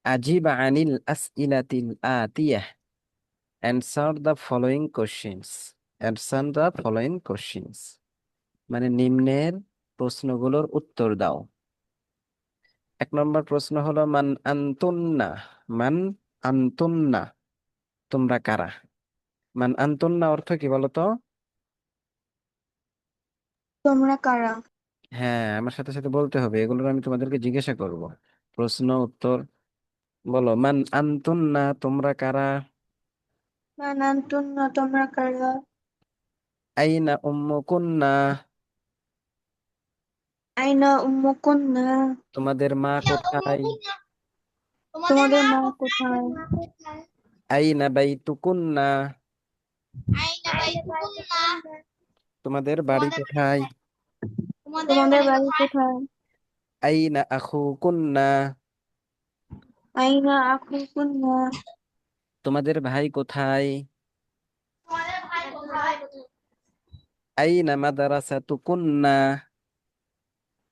আজিব আনিল আসইলাতিল আতিয়াহ, answer the following questions. Answer the following questions মানে নিম্নের প্রশ্নগুলোর উত্তর দাও। 1 নম্বর প্রশ্ন হলো মান আনতুন্না। মান আনতুন্না, তোমরা কারা? মান আনতুন্না অর্থ কি বলো তো? তোমরা কারা? হ্যাঁ, আমার সাথে সাথে বলতে হবে, এগুলোর আমি তোমাদেরকে জিজ্ঞাসা করব। প্রশ্ন উত্তর বলো। মান আনতুন্না, তোমরা কারা? মানান্তুন না, তোমরা কারা? আইনা উম্মুকুন্না, আইনা উম্মুকুন্না, তোমাদের মা কোথায়? তোমাদের মা কোথায়? আইনা বাইতুকুন্না, তোমাদের বাড়ি কোথায়? তোমাদের বাড়ি কোথায়? আইনা আখুকুন্না, আইনা আখুকুন্না, তোমাদের ভাই কোথায়? আইনা মাদ্রাসাতুকুন্না,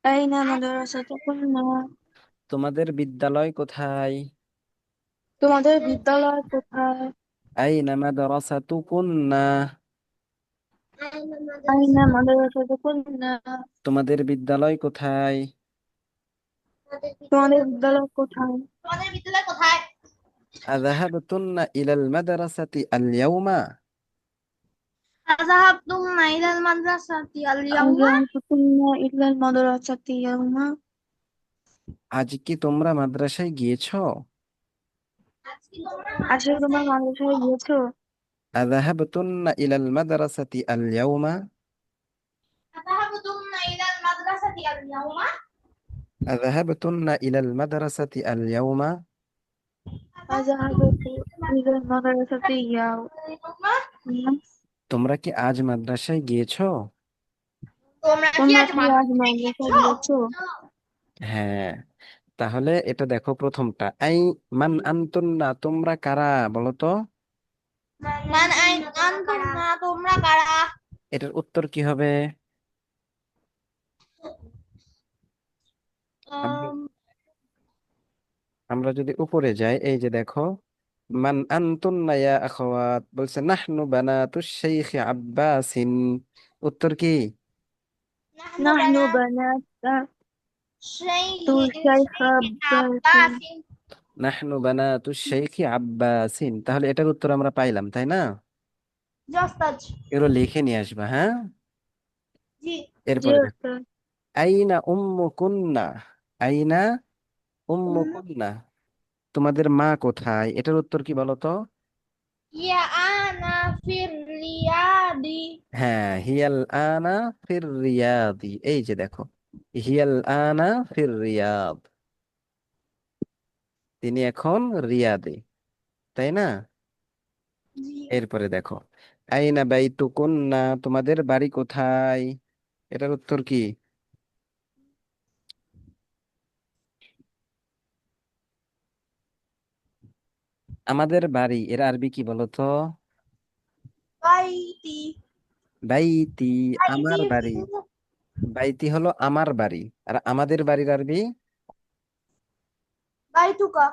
আইনা মাদ্রাসাতুকুন্না, তোমাদের বিদ্যালয় কোথায়? তোমাদের বিদ্যালয় কোথায়? আইনা মাদ্রাসাতুকুন্না, আইনা মাদ্রাসাতুকুন্না, তোমাদের বিদ্যালয় কোথায়? তোমাদের বিদ্যালয় কোথায়? আযাহাবতুন্না ইলাল মাদ্রাসাতি আল ইয়াউমা, أذهبتم إلى المدرسة اليوم؟ আযহাবতুন্না ইলাল মাদ্রাসাতি ইয়াউমা, আজ কি তোমরা মাদ্রাসায় গিয়েছো? আজকে তোমরা মাদ্রাসায় গিয়েছো? আযাহাবতুন্না ইলাল মাদ্রাসাতি আল ইয়াউমা, أذهبتم إلى المدرسة اليوم؟ আযাহাবতুন্না ইলাল মাদ্রাসাতি আল ইয়াউমা, আযহাবতু ইলাল মাদ্রাসাতি ইয়াউমা, তোমরা কি আজ মাদ্রাসায় গিয়েছো? তোমরা কি তোমরা আজ কি আজ মাদ্রাসায় মাদ্রাসায় গিয়েছো? গিয়েছো? হ্যাঁ, তাহলে এটা দেখো প্রথমটা। আই মান আনতুন্না, তোমরা কারা বলো তো? মান আইন আনতুম না, তোমরা কারা? এটার উত্তর কি হবে? আমরা আম, আমরা যদি উপরে যাই, এই যে দেখো, মান আনতুন্না ইয়া আখাওয়াত, বলছে নাহনু বানাতুশ শাইখ আব্বাসিন। উত্তর কি? নাহনু নাহনু বানাতু বানাতা শাইখ শাইখ আব্বাসিন, আব্বাসিন। নাহনু বানাতুশ শাইখ আব্বাসিন, তাহলে এটার উত্তর আমরা পাইলাম, তাই না? জস্তাজ। এগুলো লিখে নিয়ে আসবা, হ্যাঁ। জি। জি এরপরে দেখো, ওস্তাদ। আইনা উম্মুকুন্না, আইনা উম, উম্মুকুন্না, তোমাদের মা কোথায়? এটার উত্তর কি বলো তো? ইয়া আনা ফির রিয়াদি। হ্যাঁ, হিয়াল আনা ফির রিয়াদি, এই যে দেখো, হিয়াল আনা ফির রিয়াদ, তিনি এখন রিয়াদে, তাই না? জি। এরপরে দেখো, আইনা বাইতুকুন্না, তোমাদের বাড়ি কোথায়? এটার উত্তর কি? আমাদের বাড়ি এর আরবি কি বলো তো? বাইতি। বাইতি, বাইতি আমার বাড়ি। বাইতি হলো আমার বাড়ি, আর আমাদের বাড়ির আরবি বাইতুকা।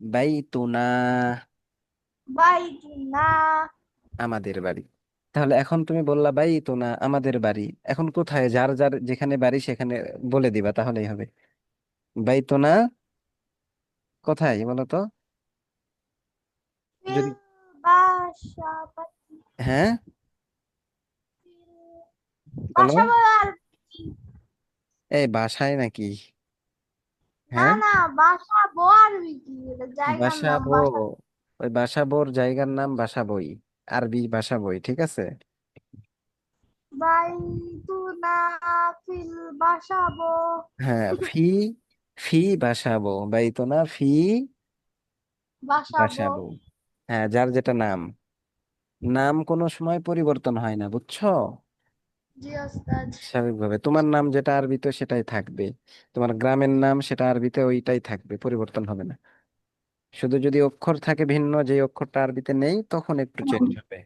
বাইতুনা, বাইতুনা। আমাদের বাড়ি। তাহলে এখন তুমি বললা বাইতুনা, আমাদের বাড়ি, এখন কোথায়? যার যার যেখানে বাড়ি সেখানে বলে দিবা, তাহলেই হবে। বাইতুনা কোথায় বলো তো? ফিল যদি বাসাবাতি। হ্যাঁ ফিল বলো, বাসা বলো আর কি? এই বাসায় নাকি? না হ্যাঁ, না, বাসা বো আরবি কি? এটা জায়গার নাম বাসাবো, বাসা। ওই বাসাবোর জায়গার নাম বাসাবই, আরবি বাসাবই, ঠিক আছে। বাইতুনা ফিল বাসাবো। হ্যাঁ, ফি, ফি বাসাবো, বাইতুনা ফি বাসাবো। বাসাবো। হ্যাঁ, যার যেটা নাম, নাম কোনো সময় পরিবর্তন হয় না, বুঝছো? জি ওস্তাদ। স্বাভাবিকভাবে তোমার নাম যেটা আরবিতে সেটাই থাকবে, তোমার গ্রামের নাম সেটা আরবিতে ওইটাই থাকবে, পরিবর্তন হবে না। শুধু যদি অক্ষর থাকে ভিন্ন, যে অক্ষরটা আরবিতে নেই, তখন একটু চেঞ্জ হবে।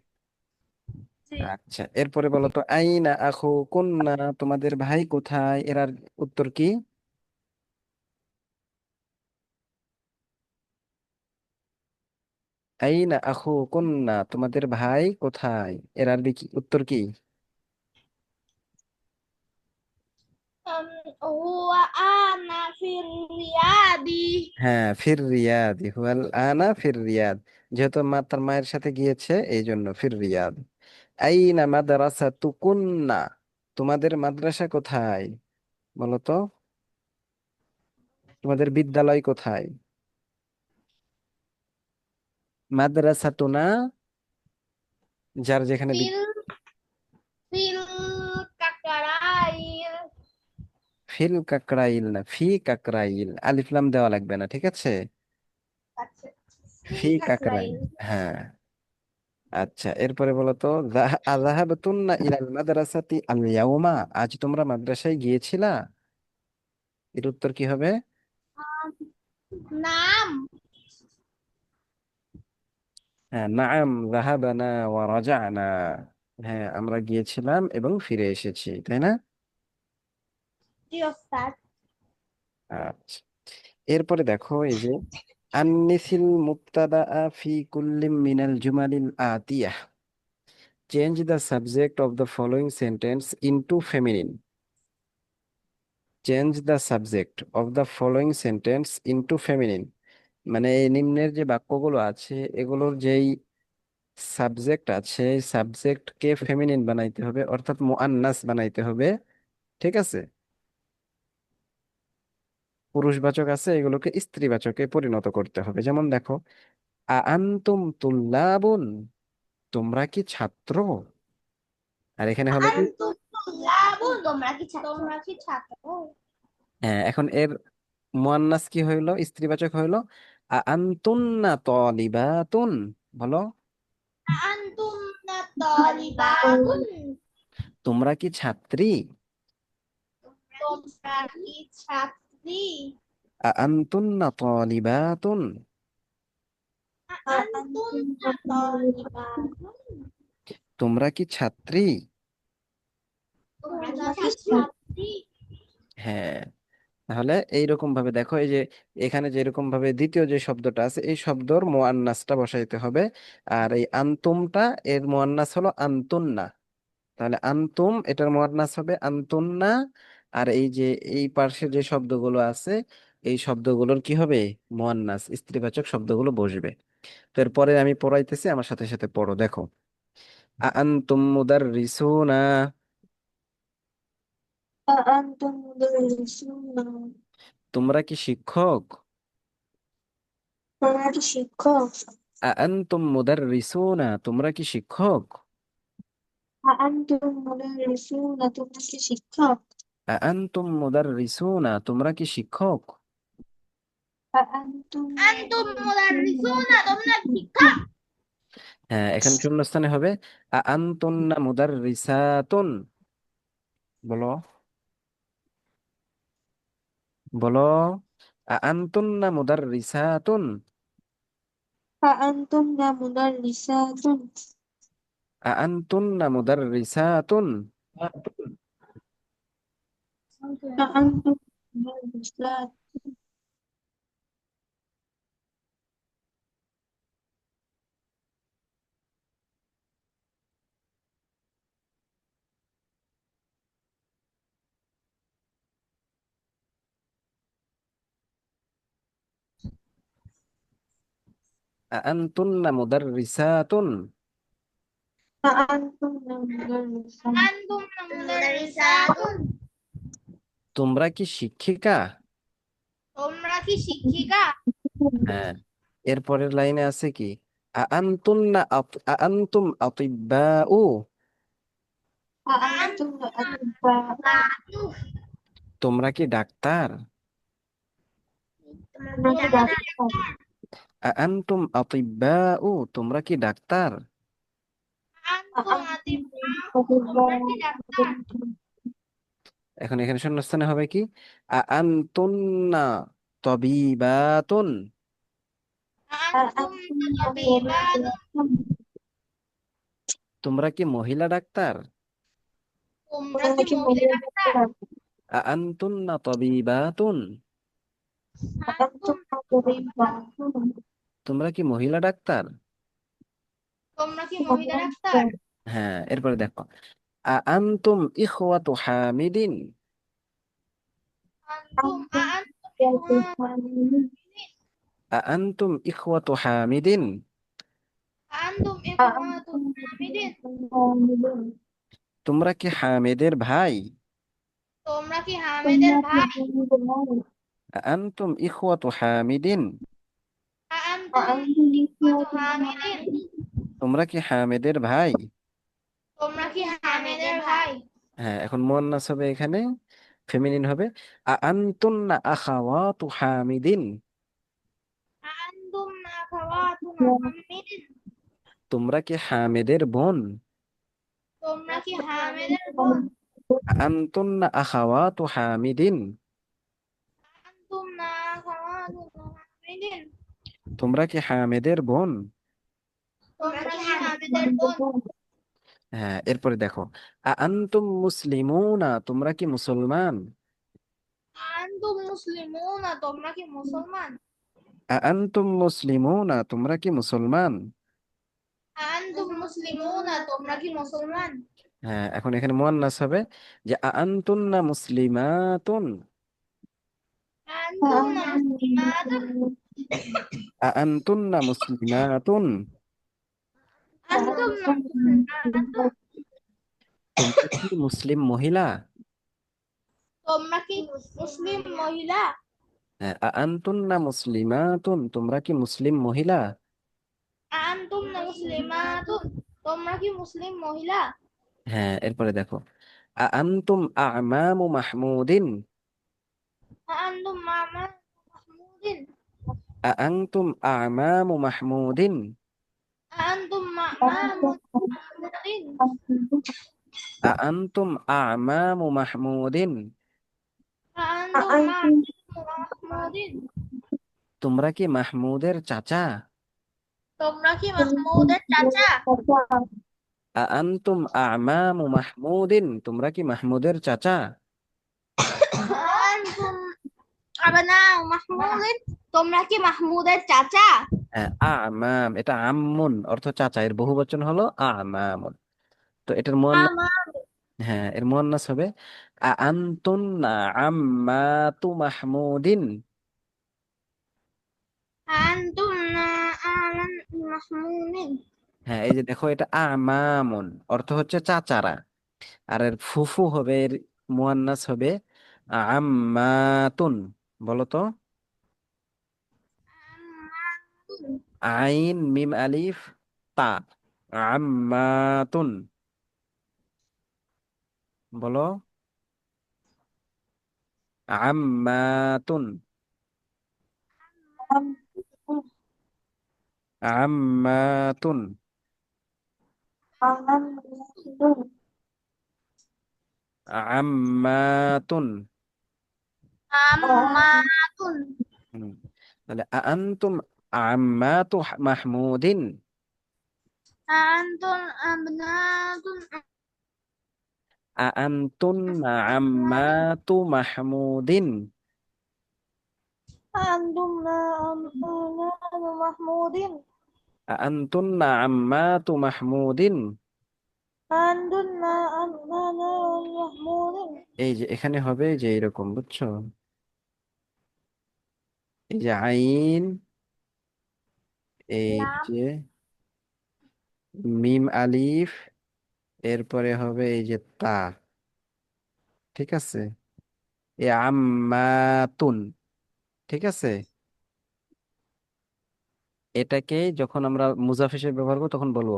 জি। আচ্ছা, এরপরে বলো তো, আইনা আখু কুন্না, তোমাদের ভাই কোথায়? এর আর উত্তর কি? আইনা আখুকুন্না, তোমাদের ভাই কোথায়? এর আরবি কি, উত্তর কি? হুয়া আনা ফির রিয়াদি। হ্যাঁ, ফির রিয়াদ, হুয়াল আনা ফির রিয়াদ। যেহেতু মা তার মায়ের সাথে গিয়েছে এই জন্য ফির রিয়াদ। আইনা মাদ্রাসাতুকুন্না, তোমাদের মাদ্রাসা কোথায়? বলো তো, তোমাদের বিদ্যালয় কোথায়? মাদ্রাসাতুনা, যার যেখানে ফিল ফিল কাকারাইল। ফিল কাকরাইল না, ফি কাকরাইল, আলিফ লাম দেওয়া লাগবে না, ঠিক আছে? আচ্ছা, ফি ফি কাকরাইল। কাকরাইল। হ্যাঁ। আচ্ছা, এরপরে বলো তো, আযাহাবতুন্না ইলাল মাদ্রাসাতি আল ইয়াউমা, আজ তোমরা মাদ্রাসায় গিয়েছিলা? এর উত্তর কি হবে? নাম। হ্যাঁ, নাআম যাহাবানা ওয়া রাজা'না, হ্যাঁ আমরা গিয়েছিলাম এবং ফিরে এসেছি, তাই না? জি ওস্তাদ। আচ্ছা, এরপরে দেখো এই যে আননিসিল মুবতাদা ফি কুল্লি মিনাল জুমালিল আতিয়াহ, change the subject of the following sentence into feminine. Change the subject of the following sentence into feminine, মানে এই নিম্নের যে বাক্যগুলো আছে এগুলোর যেই সাবজেক্ট আছে, সাবজেক্টকে ফেমিনিন বানাইতে হবে, অর্থাৎ মুআন্নাস বানাইতে হবে, ঠিক আছে? পুরুষবাচক আছে, এগুলোকে স্ত্রীবাচকে পরিণত করতে হবে। যেমন দেখো, আনতুম তুল্লাবুন, তোমরা কি ছাত্র? আর এখানে হলো কি, আনতুম তুল্লাবুন, তোমরা কি ছাত্র? হ্যাঁ এখন এর মুআন্নাস কি হইলো, স্ত্রীবাচক হইলো আনতুন্না তালিবাতুন, বলো, আনতুম না তালিবাতুন, তোমরা কি ছাত্রী? তোমরা কি ছাত্রী? আনতুন্না তালিবাতুন, আনতুম না তালিবাতুন, তোমরা কি ছাত্রী? তোমরা কি ছাত্রী? হ্যাঁ, তাহলে এইরকম ভাবে দেখো, এই যে এখানে যেরকম ভাবে দ্বিতীয় যে শব্দটা আছে এই শব্দর মুআন্নাসটা বসাইতে হবে। আর এই আনতুমটা, এর মুআন্নাস হলো আনতুন্না, তাহলে আনতুম এটার মুআন্নাস হবে আনতুন্না। আর এই যে এই পার্শ্বে যে শব্দগুলো আছে এই শব্দগুলোর কি হবে, মুআন্নাস, স্ত্রীবাচক শব্দগুলো বসবে। তো এরপরে আমি পড়াইতেছি, আমার সাথে সাথে পড়ো, দেখো। আনতুম মুদাররিসুনা, أأنتم مدرسون তোমরা কি শিক্ষক? তোমরা কি শিক্ষক? আনতুম মুদাররিসুনা, তোমরা কি শিক্ষক? أأنتم مدرسون তোমরা কি শিক্ষক? আনতুম মুদাররিসুনা, তোমরা কি শিক্ষক? أأنتم আনতুম مدرسون মুদাররিসুনা, তোমরা শিক্ষক। হ্যাঁ, এখানে শূন্যস্থানে হবে আনতুন্না মুদাররিসাতুন, বলো, বলো, আনতুন্না মুদাররিসাতুন, أأنتم مدرسات আনতুন্না মুদাররিসাতুন। أأنتم مدرسات আনতুন্না মুদাররিসাতুন, أأنتم مدرسات আনতুম মুদাররিসাতুন, তোমরা কি শিক্ষিকা? তোমরা কি শিক্ষিকা? হ্যাঁ, এরপরের লাইনে আছে কি, আনতুম আতিব্বাউ, أأنتم أطباء তোমরা কি ডাক্তার? তোমরা কি ডাক্তার? আনতুম আতিব্বাউ, তোমরা কি ডাক্তার? আনতুম أأنتم আতিব্বা, তোমরা কি ডাক্তার? أطباء এখন এখানে শূন্যস্থানে হবে কি, আনতুন্না তবিবাতুন, আনতুম أأنتم তাবিবাতুন, তোমরা কি মহিলা ডাক্তার? তোমরা তোমরা কি কি মহিলা মহিলা ডাক্তার? ডাক্তার? আনতুন্না তবিবাতুন, আনতুম أأنتم أطباء তোমরা কি মহিলা ডাক্তার? তোমরা কি মহিলা ডাক্তার? হ্যাঁ, এরপরে দেখো, আ আনতুম ইখওয়াতু হামিদিন। আনতুম আ আনতুম ইখওয়াতু হামিদিন। আনতুম ইখওয়াতু হামিদিন। তোমরা কি হামিদের ভাই? তোমরা কি হামিদের ভাই? আ আনতুম ইখওয়াতু হামিদিন। আনতুম ইখওয়াতু হামিদিন। তোমরা কি হামিদের ভাই? তোমরা কি হামিদের ভাই? হ্যাঁ, এখন মুয়ান্নাস হবে এখানে, ফেমিনিন হবে। আ আনতুন্না আখাওয়াতু হামিদিন। আনতুম আখাওয়াতু হামিদিন। তোমরা কি হামিদের বোন? তোমরা কি হামিদের বোন? আ আনতুন্না আখাওয়াতু হামিদিন। আনতুম আখাওয়াতু হামিদিন। তোমরা কি হামিদের বোন? তোমরা কি হামিদের বোন? হ্যাঁ, এরপরে দেখো, আ আনতুম মুসলিমুনা। তোমরা কি মুসলমান? আনতুম মুসলিমুনা। তোমরা কি মুসলমান? আ আনতুম মুসলিমুনা। তোমরা কি মুসলমান? আনতুম মুসলিমুনা। তোমরা কি মুসলমান? হ্যাঁ, এখন এখানে মুয়ান্নাস হবে, যে আ আনতুন্না মুসলিমাতুন। আনতুম মুসলিমাতুন। আ আনতুন্না মুসলিমাতুন। আনতুম মুসলিমাতুন। তোমরা কি মুসলিম মহিলা? তোমরা কি মুসলিম মহিলা? হ্যাঁ, আ আনতুন্না মুসলিমাতুন। তোমরা কি মুসলিম মহিলা? আনতুম মুসলিমাতুন। তোমরা কি মুসলিম মহিলা? হ্যাঁ, এরপরে দেখো, আ আনতুম আমামু মাহমুদিন। আনতুম মামা মাহমুদিন। আ আনতুম আমামু মাহমুদিন। আনতুম মামা মাহমুদিন। আ আনতুম আমামু মাহমুদিন। আনতুম মামা মাহমুদিন। তোমরা কি মাহমুদের চাচা? তোমরা কি মাহমুদের চাচা? আ আনতুম আমামু মাহমুদিন। তোমরা কি মাহমুদের চাচা? আনতুম আবনাউ মাহমুদিন। তোমরা কি মাহমুদের চাচা? হ্যাঁ, আমাম, এটা আম্মুন অর্থ চাচা, এর বহুবচন হলো আমামুন। তো এটার মুয়ান্নাস, আমার হ্যাঁ, এর মুয়ান্নাস হবে আ আনতুন্না আম্মাতু মাহমুদিন। আনতুম আমান মাহমুদিন। হ্যাঁ, এই যে দেখো, এটা আমামুন অর্থ হচ্ছে চাচারা, আর এর ফুফু হবে, এর মুয়ান্নাস হবে আম্মাতুন। বলো তো, আইন মিম আলিফ তা, আম্মাতুন। বলো, আম্মাতুন। আম্মাতুন। আম্মাতুন। আম্মাতুন। হুম, তাহলে আনতুম আম্মাতু মাহমুদিন। আনতুম আবনাতুন। আনতুন আম্মাতু মাহমুদিন। আনতুম আবনাতু মাহমুদিন। আনতুন আম্মাতু মাহমুদিন। আনতুম আবনাতু মাহমুদিন। এই যে এখানে হবে যে এরকম, বুঝছো? এই যে আইন, এই লাম যে মিম আলিফ, এরপরে হবে এই যে তা, ঠিক আছে? এ আম্মাতুন, ঠিক আছে? এটাকে যখন আমরা মুজাফ হিসেবে ব্যবহার করবো তখন বলবো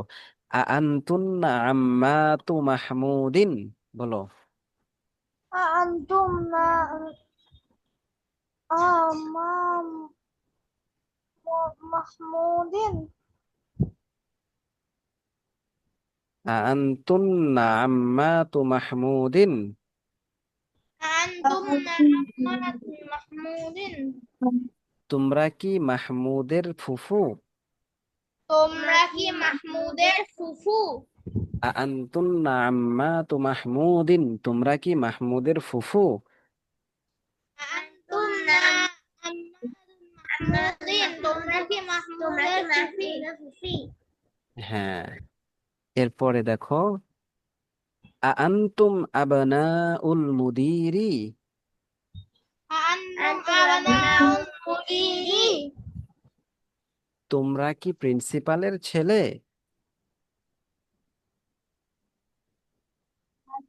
আনতুন আম্মাতু মাহমুদিন। বলো, আনতুম আম্মাম মাহমুদিন। আনতুন আম্মাতু মাহমুদিন। আনতুম আম্মাতু মাহমুদিন। তোমরা কি মাহমুদের ফুফু? তোমরা কি মাহমুদের ফুফু? আনতুন আম্মাতু মাহমুদিন। তোমরা কি মাহমুদের ফুফু? আনতুম আম্মাতু মাহমুদিন। তোমরা কি মাহমুদের ফুফি? হ্যাঁ, এরপরে দেখো, আনতুম আবনাউল মুদিরি, أأنتم أبناء المدير তোমরা কি প্রিন্সিপালের ছেলে?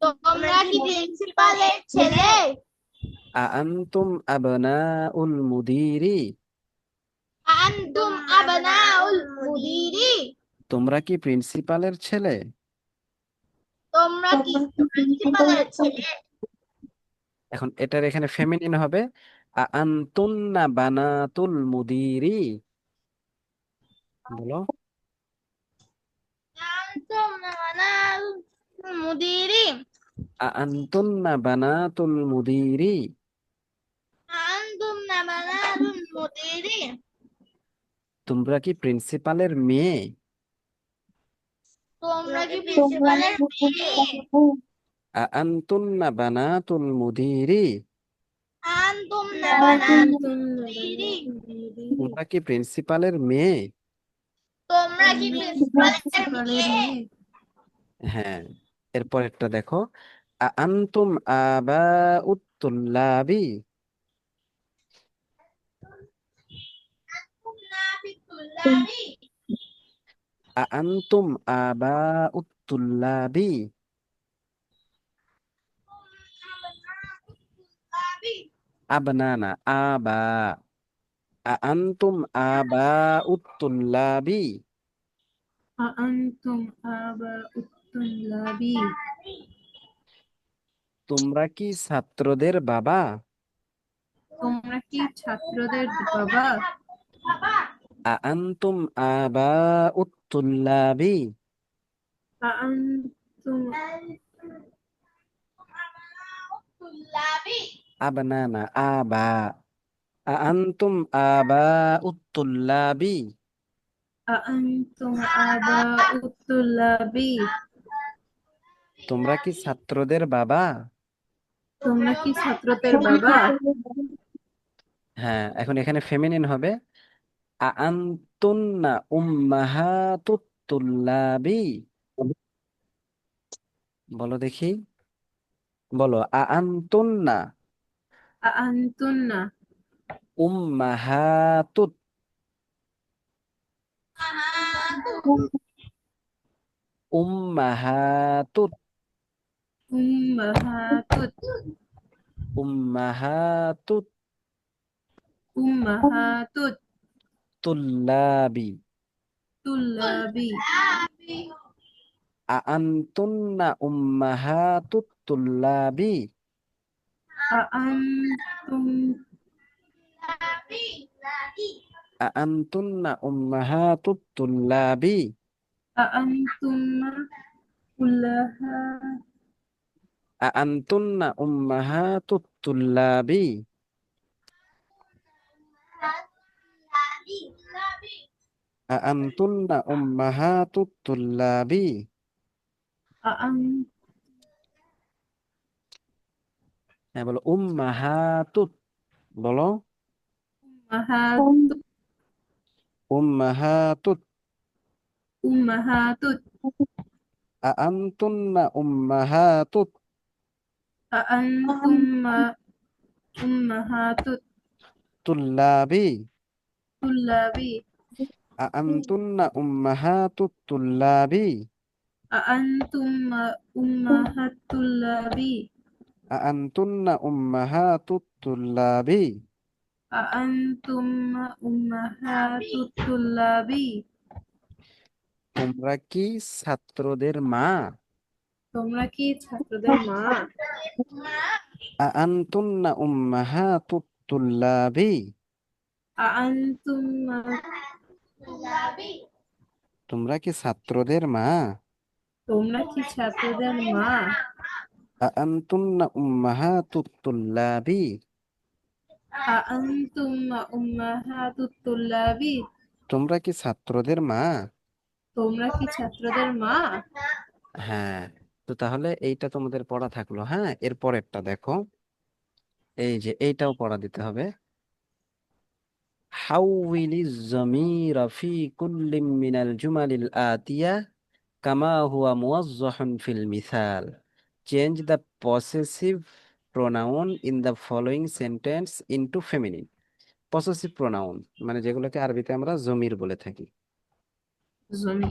তোমরা কি প্রিন্সিপালের ছেলে আনতুম আবনাউল মুদিরি, أأنتم أبناء المدير তোমরা কি প্রিন্সিপালের ছেলে? তোমরা কি প্রিন্সিপালের ছেলে এখন এটার এখানে ফেমিনিন হবে, আনতুন্না বানাতুল মুদিরি, বলো। أأنتم أبناء المدير আনতুন্না বানাতুল মুদিরি, أأنتم أبناء المدير তোমরা কি প্রিন্সিপালের মেয়ে? তোমরা কি প্রিন্সিপালের মেয়ে আনতুন্না বানাতুল মুদিরি, أأنتم أبناء المدير তোমরা কি প্রিন্সিপালের মেয়ে? তোমরা কি প্রিন্সিপালের মেয়ে হ্যাঁ, এরপর একটা দেখো, আনতুম আবা উত্তুল্লাবি, كنا في الطلاب আনতুম আবা উত্তুল্লাবি, আবনানা আবা, আনতুম আবা উত্তুল্লাবি, أأنتم آباء الطلاب তোমরা কি ছাত্রদের বাবা? তোমরা কি ছাত্রদের বাবা? আনতুম আবা উত্তুল্লাবি, أأنتم الطلاب আবনানা আবা, আনতুম আবা উত্তুল্লাবি, أأنتم آباء الطلاب তোমরা কি ছাত্রদের বাবা? তোমরা কি ছাত্রদের বাবা? হ্যাঁ, এখন এখানে ফেমিনিন হবে, আনতুন্না উম্মাহাতুত তুল্লাবি, বলো দেখি, বলো, আনতুন্না أأنتن উম্মাহাতুত, উম্মাহাতুত, أمهات উম্মাহাতুত أمهات তুল্লাবি, الطلاب আনতুন্না উম্মাহাতুত তুল্লাবি, أأنتم আনতুন্না উম্মাহাতুত তুল্লাবি, أأنتم كلها আনতুন্না উম্মাহাতুত তুল্লাবি, আনতুন্না উম্মাহাতুত তুল্লাবি, أأنتم হ্যাঁ বলো, উম্মাহাতুত, বলো, أمهات উম্মাহাতুত, أمهات আনতুন্না উম্মাহাতুত أأنتم أمهات তুল্লাবি, الطلاب আনতুন্না উম্মাহাতুত তুল্লাবি, أأنتم أمهات الطلاب আনতুন্না উম্মাহাতুত তুল্লাবি, أأنتم أمهات الطلاب তোমরা কি ছাত্রদের মা? তোমরা কি ছাত্রদের মা? আনতুন্না উম্মাহাতুত তুল্লাবি, أأنتم তোমরা কি ছাত্রদের মা? তোমরা কি ছাত্রদের মা? আনতুন্না উম্মাহাতুত তুল্লাবি, أأنتم أمهات الطلاب তোমরা কি ছাত্রদের মা? তোমরা কি ছাত্রদের মা? হ্যাঁ, তো তাহলে এইটা তোমাদের পড়া থাকলো। হ্যাঁ, এর পরেরটা দেখো, এই যে এইটাও পড়া দিতে হবে। حول الضمير في كل من الجمل الآتية كما هو موضح في المثال. Change the possessive pronoun in the following sentence into feminine. Possessive pronoun মানে যেগুলোকে আরবিতে আমরা জমির বলে থাকি। জমি।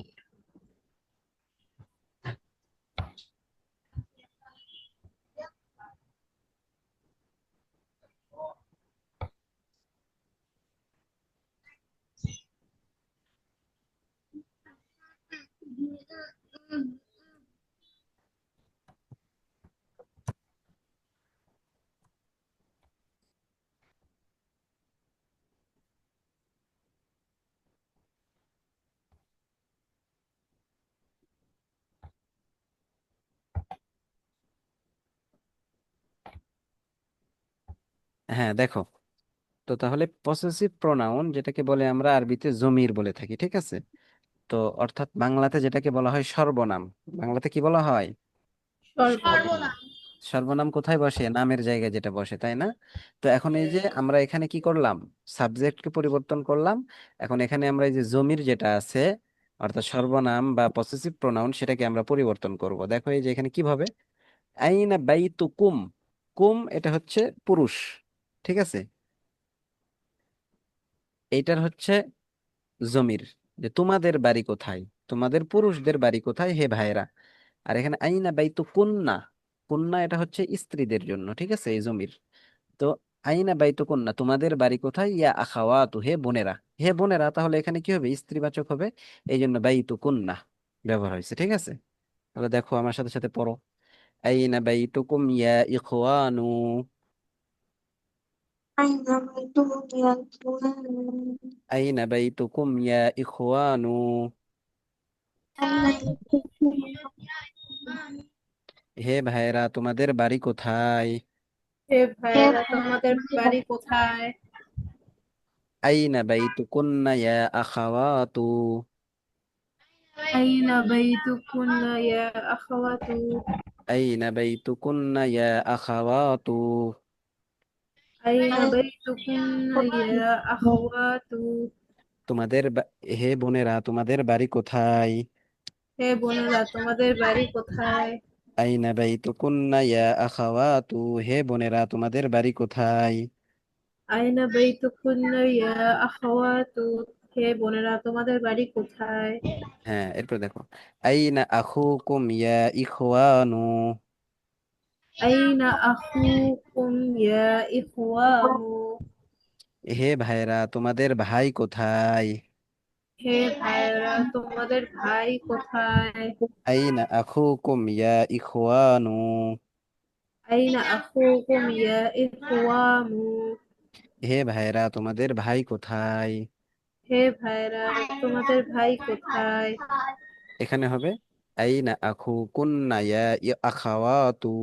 হ্যাঁ দেখো, তো তাহলে পসেসিভ প্রোনাউন যেটাকে বলে আমরা আরবিতে জমির বলে থাকি, ঠিক আছে? তো অর্থাৎ বাংলাতে যেটাকে বলা হয় সর্বনাম, বাংলাতে কি বলা হয়? সর্বনাম। সর্বনাম কোথায় বসে? নামের জায়গায় যেটা বসে, তাই না? তো এখন এই যে আমরা এখানে কি করলাম, সাবজেক্টকে পরিবর্তন করলাম। এখন এখানে আমরা এই যে জমির যেটা আছে অর্থাৎ সর্বনাম বা পসেসিভ প্রোনাউন সেটাকে আমরা পরিবর্তন করব। দেখো এই যে এখানে কিভাবে, আইনা বাইতুকুম, কুম এটা হচ্ছে পুরুষ, ঠিক আছে? এইটার হচ্ছে জমির, যে তোমাদের বাড়ি কোথায়, তোমাদের পুরুষদের বাড়ি কোথায় হে ভাইরা। আর এখানে আইনা বাইতু কুন্না, কুন্না এটা হচ্ছে স্ত্রীদের জন্য, ঠিক আছে, এই জমির। তো আইনা বাইতু কুন্না তোমাদের বাড়ি কোথায়, ইয়া আখাওয়াতু হে বোনেরা, হে বোনেরা, তাহলে এখানে কি হবে, স্ত্রীবাচক হবে, এই জন্য বাইতু কুন্না ব্যবহার হয়েছে, ঠিক আছে? তাহলে দেখো আমার সাথে সাথে পড়ো, আইনা বাইতুকুম ইয়া ইখওয়ানু, أين بيتهم يا إخوان আইনা বাইতুকুম ইয়া ইখওয়ানু, أين بيتهم হে ভাইরা তোমাদের বাড়ি কোথায়, হে يا ভাইয়েরা তোমাদের বাড়ি কোথায়? আইনা বাইতুকুন্না ইয়া আখাওয়াতু, আইনা বাইতুকুন্না ইয়া আখাওয়াতু। আইনা বাইতুকুন্না ইয়া আখাওয়াতু, আইনা বাইতুকুন্না ইয়া আখাওয়াতু। তোমাদের হে বোনেরা তোমাদের বাড়ি কোথায়, হে বোনেরা তোমাদের বাড়ি কোথায়? আইনা বাইতুকুন্না ইয়া আখাওয়াতু, হে বোনেরা তোমাদের বাড়ি কোথায়। আইনা বাইতুকুন্না ইয়া আখাওয়াতু। হে বোনেরা তোমাদের বাড়ি কোথায়? হ্যাঁ এরপর দেখো, আইনা আখুকুম ইয়া ইখওয়ানু, আইনা আখুকুম ইয়া ইখওয়ানু। হে ভাইরা তোমাদের ভাই কোথায়, হে ভাইয়েরা তোমাদের ভাই কোথায়? আইনা আখুকুম ইয়া ইখওয়ানু, আইনা আখুকুম ইয়া ইখওয়ানু। হে ভাইরা তোমাদের ভাই কোথায়। হে ভাইয়েরা তোমাদের ভাই কোথায়? এখানে হবে আইনা আখুকুন্না ইয়া আখাওয়াতু,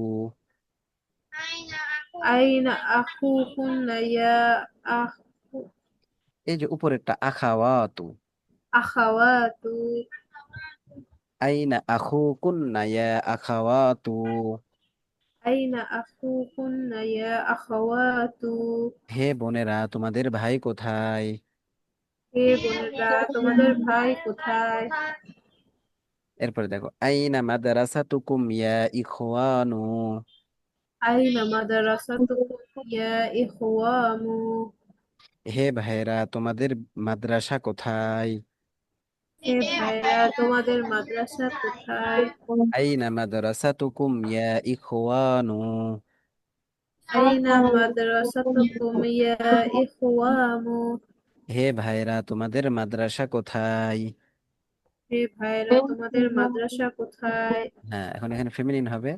আইনা আখুকুন্না ইয়া আখু এই যে উপরেরটা আখাওয়াতু, আখাওয়াতু। আইনা আখুকুন্না ইয়া আখাওয়াতু, আইনা আখুকুন্না ইয়া আখাওয়াতু। হে বোনেরা তোমাদের ভাই কোথায়। হে বোনেরা তোমাদের ভাই কোথায়? এরপরে দেখো আইনা মাদ্রাসাতুকুম ইয়া ইখওয়ানু, আইনা মাদ্রাসাতুকুম ইয়া ইখওয়ানু। হে ভাইরা তোমাদের মাদ্রাসা কোথায়। হে ভাইরা তোমাদের মাদ্রাসা কোথায়? আইনা মাদ্রাসাতুকুম ইয়া ইখওয়ানু, আইনা মাদ্রাসাতুকুম ইয়া ইখওয়ানু। হে ভাইরা তোমাদের মাদ্রাসা কোথায়। হে ভাইরা তোমাদের মাদ্রাসা কোথায়? হ্যাঁ এখন এখানে ফেমিনিন হবে,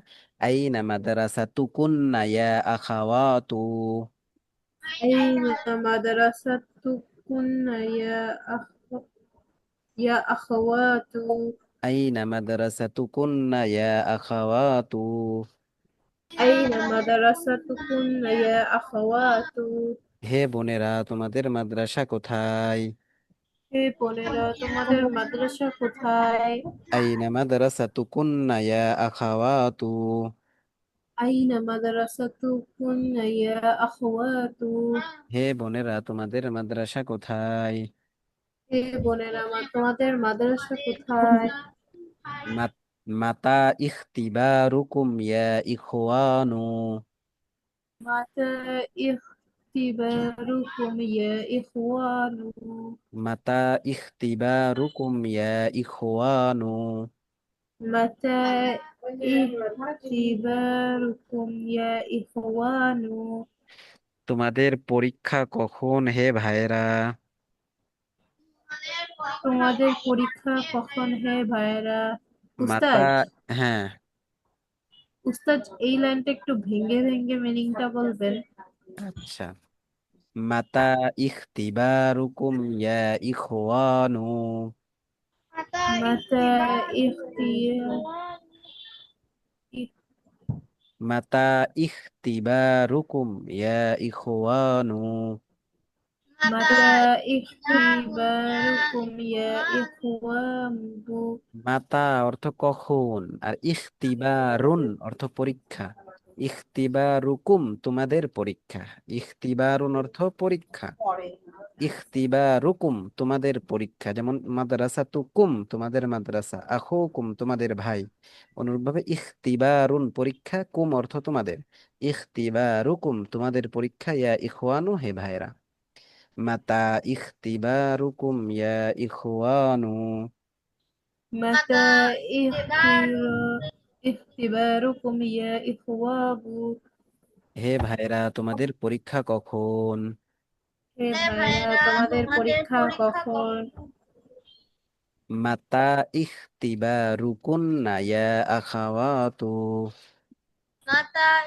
আইনা মাদ্রাসাতুকুন্না ইয়া আখাওয়াতু, আইনা মাদ্রাসাতুকুন্না ইয়া আখাওয়াতু। আইনা মাদ্রাসাতুকুন্না ইয়া আখাওয়াতু, আইনা মাদ্রাসাতুকুন্না ইয়া আখাওয়াতু। হে বোনেরা তোমাদের মাদ্রাসা কোথায়। হে বোনেরা তোমাদের মাদ্রাসা কোথায়? আইনা মাদ্রাসাতুকুন্না ইয়া আখাওয়াতু, আইনা মাদ্রাসাতুকুন্না ইয়া আখওয়াতু। হে বোনেরা তোমাদের মাদ্রাসা কোথায়? হে বোনেরা, তোমাদের মাদ্রাসা কোথায়? মাত- মাতা ইখতিবারুকুম ইয়া ইখওয়ানু। মাতা ইখতিবারুকুম ইয়া ইখওয়ানু। মাতা ইখতিবারুকুম ইয়া ইখওয়ানু। মাতা ইখতিবারুকুম ইয়া ইখওয়ানু। তোমাদের পরীক্ষা কখন হে ভাইরা? তোমাদের পরীক্ষা কখন হে ভাইরা? মাতা, উস্তাদ, হ্যাঁ, উস্তাদ এই লাইনটা একটু ভেঙে ভেঙে মিনিংটা বলবেন? আচ্ছা। মাতা ইখতিবারুকুম ইয়া ইখওয়ানু। মাতা ইখতিয়ার মাতা ইখতিবারুকুম ইয়া ইখওয়ানু। মাতা ইখতিবারুকুম ইয়া ইখওয়ানু। মাতা অর্থ কখন, আর ইখতিবারুন অর্থ পরীক্ষা। ইখতিবারুকুম তোমাদের পরীক্ষা। ইখতিবারুন অর্থ পরীক্ষা। ইখতিবারুকুম তোমাদের পরীক্ষা, যেমন মাদ্রাসাতুকুম তোমাদের মাদ্রাসা, আখুকুম তোমাদের ভাই। অনুরূপভাবে ইখতিবারুন পরীক্ষা, কুম অর্থ তোমাদের। ইখতিবারুকুম তোমাদের পরীক্ষা, ইয়া ইখওয়ানু হে ভাইরা। মাতা ইখতিবারুকুম ইয়া ইখওয়ানু। মাতা ইখতিবারুকুম ইয়া ইখওয়াবু। হে ভাইরা তোমাদের পরীক্ষা কখন? হে ভাইরা, তোমাদের পরীক্ষা কখন? মাতা ইখতিবারুকুন্না ইয়া আখাওয়াতু। মাতা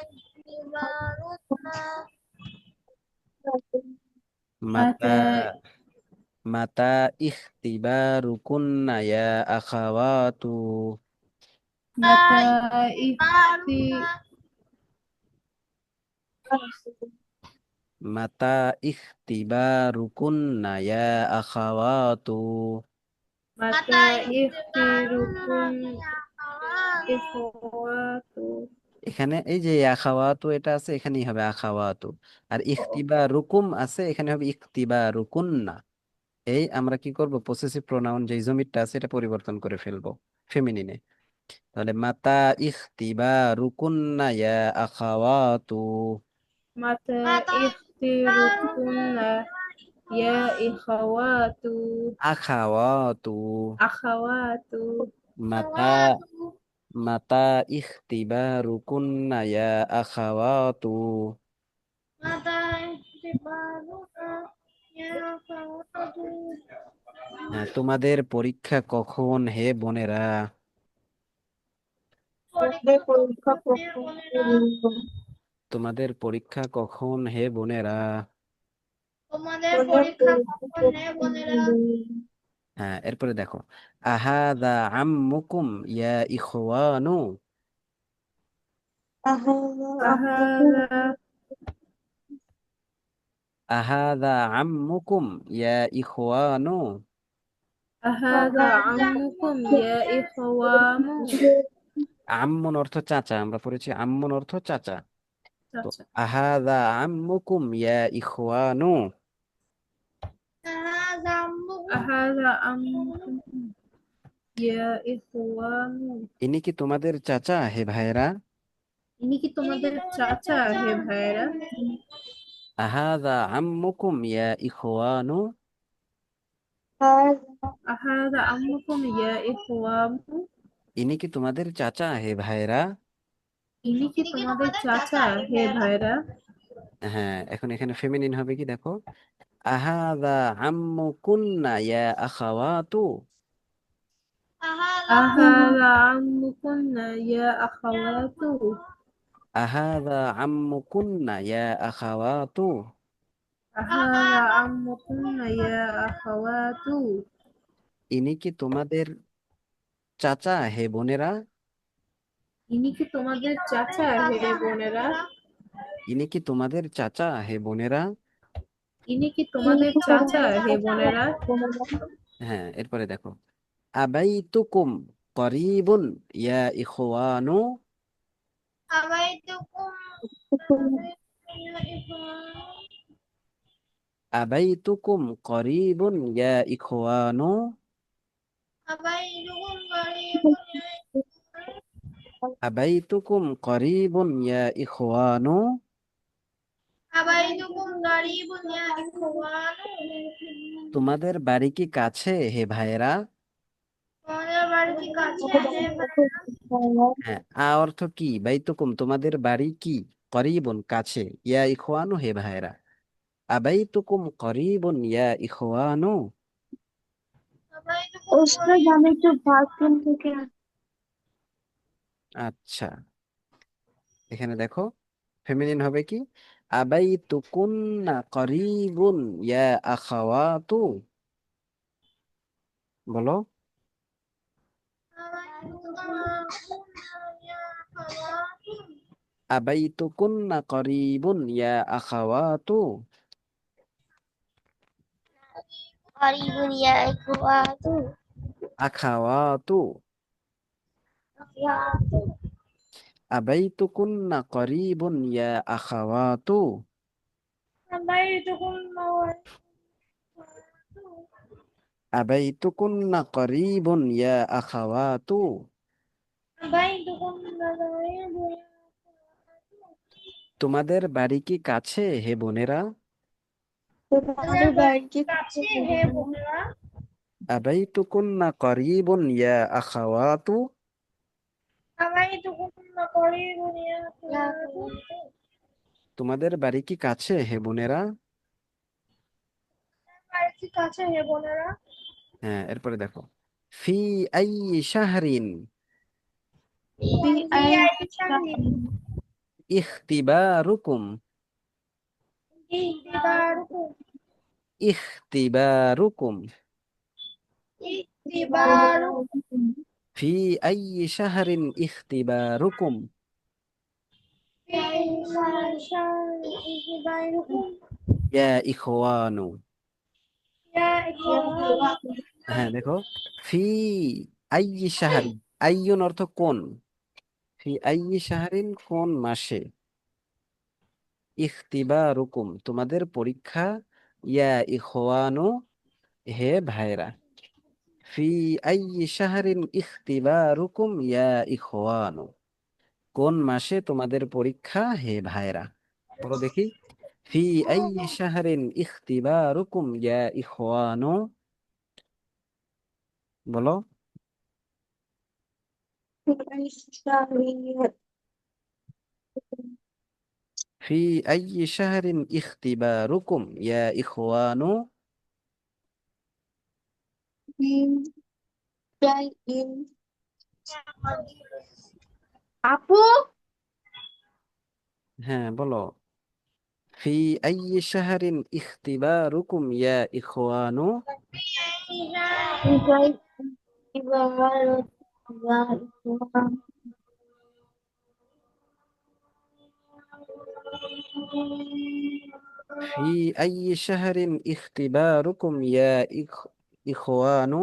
মাতা মাতা ইখতিবারুকুন্না ইয়া আখাওয়াতু। মাতা ইখতি মাতা ইখতিবারুকুন্না ইয়া আখাওয়াতু। মাতা ইখতিরুকুম ইখওয়াতু। এখানে এই যে আখাওয়াতু এটা আছে, এখানেই হবে আখাওয়াতু। আর ইখতিবারুকুম আছে, এখানে হবে ইখতিবারুকুন্না। এই আমরা কি করব, পসেসিভ প্রোনাউন যে জমিরটা আছে এটা পরিবর্তন করে ফেলবো ফেমিনিনে। তাহলে মাতা ইখতিবারুকুন্না ইয়া আখাওয়াতু। মাতা ইখতিরুকুন্না ইয়া ইখওয়াতু। আখাওয়াতু। আখাওয়াতু। মাতা মাতা ইখতিবারুকুন্না ইয়া আখাওয়াতু। হ্যাঁ, তোমাদের পরীক্ষা কখন হে বোনেরা? তোমাদের পরীক্ষা কখন হে বোনেরা? হ্যাঁ, এরপরে দেখো, আহাদা আম্মুকুম ইয়া ইখওয়ানু। আহাদা আহাদা আম্মুকুম ইয়া ইখওয়ানু। আহাদা আম্মুকুম ইয়া ইখওয়ামু। আম্মুন অর্থ চাচা, আমরা পড়েছি আম্মুন অর্থ চাচা। তো আচ্ছা। আহাদা আম্মুকুম ইয়া ইখওয়ানু। আহাদা আম্মুকুম ইয়া ইখওয়ামু। ইনি কি তোমাদের চাচা হে ভাইরা? ইনি কি তোমাদের চাচা হে ভাইরা? আহাদা আম্মুকুম ইয়া ইখওয়ানু। আহাদা আম্মুকুম ইয়া ইখওয়ামু। ইনি কি তোমাদের চাচা হে ভাইরা? ইনি কি তোমাদের চাচা হে ভাইরা? হ্যাঁ, এখন এখানে ফেমিনিন হবে কি দেখো, আহাদা আম্মুকুন্না ইয়া আখাওয়াতু। আহাদা আম্মুকুম ইয়া আখাওয়াতু। আহাদা আম্মুকুন্না ইয়া আখাওয়াতু। আহাদা আম্মুকুম ইয়া আখাওয়াতু। ইনি কি তোমাদের চাচা হে বোনেরা? ইনি কি তোমাদের চাচা হে বোনেরা? ইনি কি তোমাদের চাচা হে বোনেরা? ইনি কি তোমাদের চাচা হে বোনেরা? হ্যাঁ, এরপরে দেখো, আবাইতুকুম করিবুন ইয়া ইখওয়ানু। أبيتكم يا إخوان আবাইতুকুম করিবুন ইয়া ইখওয়ানু। أبيتكم قريب يا إخوان আবাইতুকুম করিবুন ইয়া ইখওয়ানু। أبيتكم قريب يا إخوان তোমাদের বাড়ি কি কাছে হে ভাইয়েরা? তোমাদের বাড়ি কি কাছে হে হ্যাঁ, অর্থ কি? বাইতুকুম তোমাদের বাড়ি কি? করিবুন কাছে, ইয়া ইখওয়ানু হে ভাইয়েরা। আবাইতুকুম করিবুন ইয়া ইখওয়ানু। أبيتكم ওস্তাদ قريب আমি একটু বাথরুম থেকে আচ্ছা, এখানে দেখো ফেমিনিন হবে কি? আবাইতুকুন্না করিবুন ইয়া আখাওয়াতু। বলো। يا خواتم আবাইতুকুন্না করিবুন ইয়া আখাওয়াতু। قريب يا إخوات আখাওয়াতু। আবাইতুকুন্না করিবুন ইয়া আখাওয়াতু। أبيتكم আবাইতুকুন্না করিবুন ইয়া আখাওয়াতু। أبيتكم قريب তোমাদের বাড়ি কি কাছে হে বোনেরা? তোমাদের বাড়ি কি কাছে কাছে হে বোনেরা আবাইতুকুন্না করিবুন ইয়া আখাওয়াতু। أبيتكم قريب يا إخوات তোমাদের বাড়ি কি কাছে হে বোনেরা? বাড়ি কি কাছে হে বোনেরা হ্যাঁ, এরপরে দেখো ফি আই শাহরিন في في أي أي شهر شهر ইখতিবারুকুম। اختباركم ইখতিবারুকুম اختباركم ফি আই শাহরিন ইখতিবারুকুম। في أي شهر اختباركم ইয়া ইখওয়ানু। يا إخوان হ্যাঁ দেখো ফি আই শাহরিন, আইয়ুন অর্থ কোন, ফি আই শাহরিন কোন মাসে, ইখতিবারুকুম তোমাদের পরীক্ষা, ইয়া ইখওয়ানু হে ভাইরা। ফি আই শাহরিন ইখতিবারুকুম ইয়া ইখওয়ানু কোন মাসে তোমাদের পরীক্ষা হে ভাইরা। বলো দেখি ফি আই শাহরিন ইখতিবারুকুম ইয়া ইখওয়ানু। বলো। في أي شهر ফি আই শাহরিন ইখতিবারুকুম ইয়া ইখওয়ানু। من شيء আপু হ্যাঁ বলো ফি আই শাহরিন ইখতিবারুকুম ইয়া ইখওয়ানু। شيء عبارة عن في أي شهر اختباركم يا إخوان؟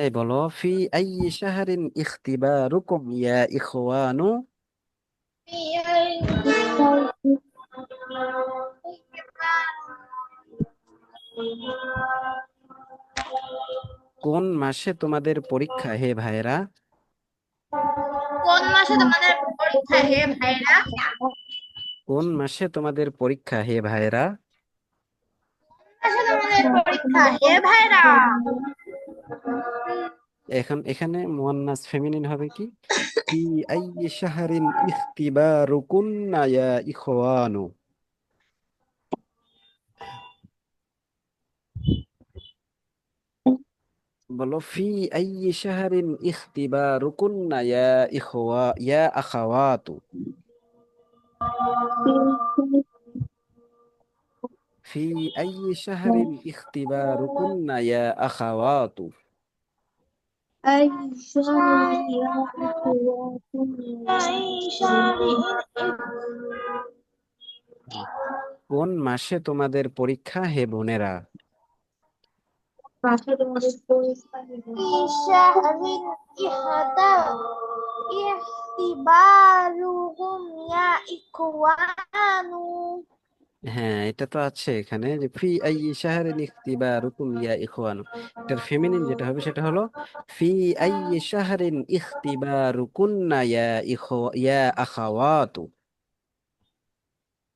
এই বলো ফি আই শাহরিন ইখতিবারুকুম ইয়া ইখওয়ানু। في أي شيء কোন মাসে তোমাদের পরীক্ষা হে ভাইরা? কোন মাসে তোমাদের পরীক্ষা হে ভাইরা কোন মাসে তোমাদের পরীক্ষা হে ভাইরা? মাসে তোমাদের পরীক্ষা হে ভাইরা এখানে মুয়ান্নাস ফেমিনিন হবে কি? ফি আই শাহরিন ইখতিবারুকুন্না ইয়া ইখওয়ানু। বলো ফি আই শাহরিন ইখতিবারুকুন্না ইয়া ইয়া আখাওয়াতু। في أي شهر اختباركن يا أخوات؟ أي شهر يا أخواتي أي شهر কোন মাসে তোমাদের পরীক্ষা হে বোনেরা? পাশে তোমাদের পরীক্ষা নেব। في شهر اختبارهم يا إخوان হ্যাঁ, এটা তো আছে এখানে যে ফি আই শাহরিন ইখতিবারুকুম ইয়া ইখওয়ানু। এটার ফেমিনিন যেটা হবে সেটা হলো ফি আই শাহরিন ইখতিবারুকুন্না ইয়া আখাওয়াতু।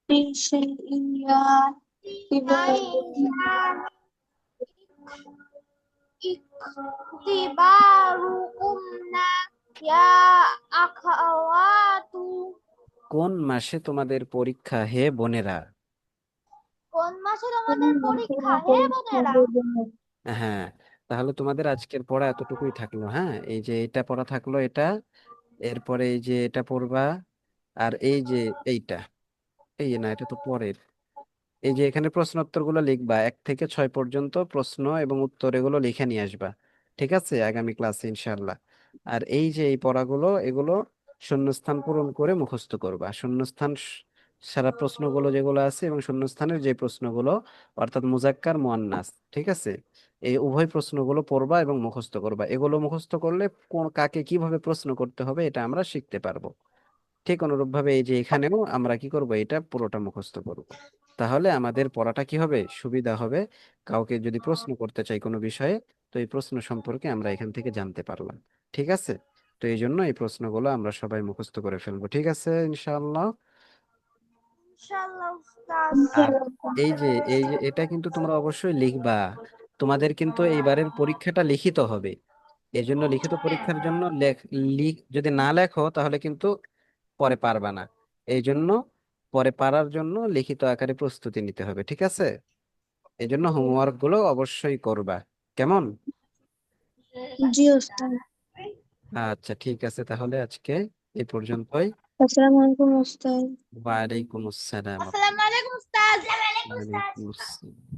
في شيء أي يعتبر اختباركم يا أخوات কোন মাসে তোমাদের পরীক্ষা হে বোনেরা? কোন মাসে তোমাদের কোন মাসে পরীক্ষা হে পরীক্ষা বোনেরা? দেব? হ্যাঁ, তাহলে তোমাদের আজকের পড়া এতটুকুই থাকলো। হ্যাঁ, এই যে এটা পড়া থাকলো, এটা এরপরে এই যে এটা পড়বা, আর এই যে এইটা, এই না এটা তো পরের। এই যে এখানে প্রশ্নোত্তর গুলো লিখবা, 1 থেকে 6 পর্যন্ত প্রশ্ন এবং উত্তর এগুলো লিখে নিয়ে আসবা। ঠিক আছে, আগামী ক্লাসে ইনশাল্লাহ। আর এই যে এই পড়াগুলো এগুলো শূন্যস্থান পূরণ করে মুখস্থ করবা। শূন্যস্থান সারা প্রশ্নগুলো যেগুলো আছে এবং শূন্যস্থানের যে প্রশ্নগুলো, অর্থাৎ মুজাক্কার মুয়ান্নাস, ঠিক আছে, এই উভয় প্রশ্নগুলো পড়বা এবং মুখস্থ করবা। এগুলো মুখস্থ করলে কোন কাকে কিভাবে প্রশ্ন করতে হবে এটা আমরা শিখতে পারবো। ঠিক অনুরূপভাবে এই যে এখানেও আমরা কি করব, এটা পুরোটা মুখস্থ করব। তাহলে আমাদের পড়াটা কি হবে, সুবিধা হবে। কাউকে যদি প্রশ্ন করতে চাই কোনো বিষয়ে, তো এই প্রশ্ন সম্পর্কে আমরা এখান থেকে জানতে পারলাম। ঠিক আছে, তো এই জন্য এই প্রশ্নগুলো আমরা সবাই মুখস্থ করে ফেলবো। ঠিক আছে ইনশাআল্লাহ। ইনশাআল্লাহ উস্তাদ। আর এই যে এটা কিন্তু তোমরা অবশ্যই লিখবা। তোমাদের কিন্তু এইবারের পরীক্ষাটা লিখিত হবে। এই জন্য লিখিত পরীক্ষার জন্য যদি না লেখো তাহলে কিন্তু পরে পারবা না। এই জন্য পরে পারার জন্য লিখিত আকারে প্রস্তুতি নিতে হবে। ঠিক আছে, এই জন্য হোমওয়ার্ক গুলো অবশ্যই করবা। কেমন? জি ওস্তাদ। আচ্ছা ঠিক আছে, তাহলে আজকে এই পর্যন্তই। আসসালামু আলাইকুম ওস্তাদ। ওয়ালাইকুম আসসালাম। আসসালামু আলাইকুম উস্তাদ। ওয়ালাইকুম আসসালাম।